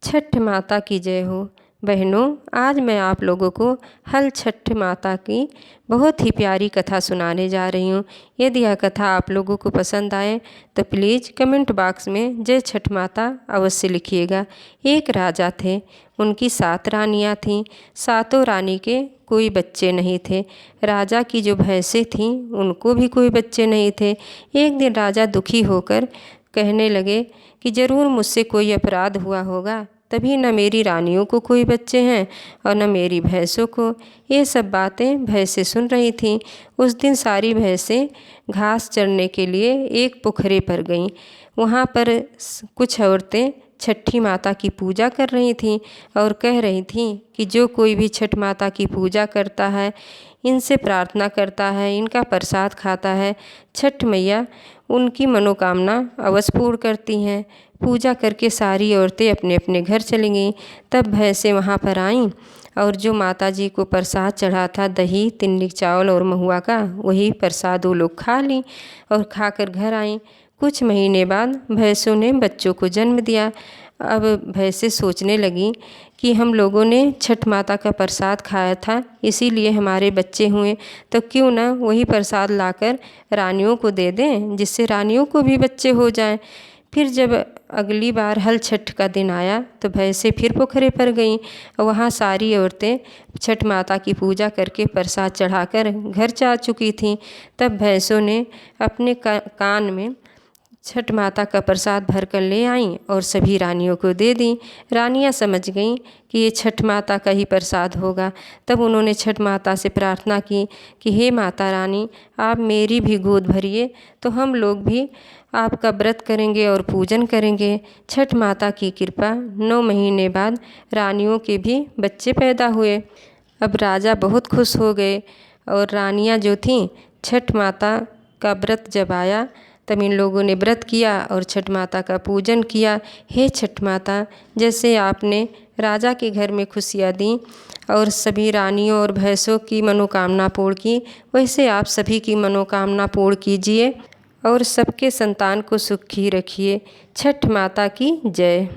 छठ माता की जय हो। बहनों, आज मैं आप लोगों को हल छठ माता की बहुत ही प्यारी कथा सुनाने जा रही हूँ। यदि यह कथा आप लोगों को पसंद आए तो प्लीज़ कमेंट बॉक्स में जय छठ माता अवश्य लिखिएगा। एक राजा थे, उनकी 7 रानियाँ थीं। सातों रानी के कोई बच्चे नहीं थे। राजा की जो भैंसें थीं उनको भी कोई बच्चे नहीं थे। एक दिन राजा दुखी होकर कहने लगे कि ज़रूर मुझसे कोई अपराध हुआ होगा, तभी न मेरी रानियों को कोई बच्चे हैं और न मेरी भैंसों को। ये सब बातें भैंसें सुन रही थीं। उस दिन सारी भैंसें घास चरने के लिए एक पोखरे पर गईं। वहाँ पर कुछ औरतें छठी माता की पूजा कर रही थीं और कह रही थीं कि जो कोई भी छठ माता की पूजा करता है, इनसे प्रार्थना करता है, इनका प्रसाद खाता है, छठ मैया उनकी मनोकामना अवश्य पूर्ण करती हैं। पूजा करके सारी औरतें अपने अपने घर चली गईं। तब भैंसें वहाँ पर आईं और जो माता जी को प्रसाद चढ़ा था, दही, तिल्ली चावल और महुआ का, वही प्रसाद वो लोग खा लीं और खाकर घर आईं। कुछ महीने बाद भैंसों ने बच्चों को जन्म दिया। अब भैंसें सोचने लगीं कि हम लोगों ने छठ माता का प्रसाद खाया था, इसीलिए हमारे बच्चे हुए, तो क्यों ना वही प्रसाद लाकर रानियों को दे दें, जिससे रानियों को भी बच्चे हो जाएं। फिर जब अगली बार हल छठ का दिन आया तो भैंसें फिर पोखरे पर गईं। वहाँ सारी औरतें छठ माता की पूजा करके प्रसाद चढ़ाकर घर जा चुकी थीं। तब भैंसों ने अपने कान में छठ माता का प्रसाद भर कर ले आईं और सभी रानियों को दे दी। रानियां समझ गईं कि ये छठ माता का ही प्रसाद होगा। तब उन्होंने छठ माता से प्रार्थना की कि हे माता रानी, आप मेरी भी गोद भरिए, तो हम लोग भी आपका व्रत करेंगे और पूजन करेंगे। छठ माता की कृपा 9 महीने बाद रानियों के भी बच्चे पैदा हुए। अब राजा बहुत खुश हो गए और रानियां जो थीं, छठ माता का व्रत जब आया तब इन लोगों ने व्रत किया और छठ माता का पूजन किया। हे छठ माता, जैसे आपने राजा के घर में खुशियाँ दी और सभी रानियों और भैंसों की मनोकामना पूर्ण की, वैसे आप सभी की मनोकामना पूर्ण कीजिए और सबके संतान को सुखी रखिए। छठ माता की जय।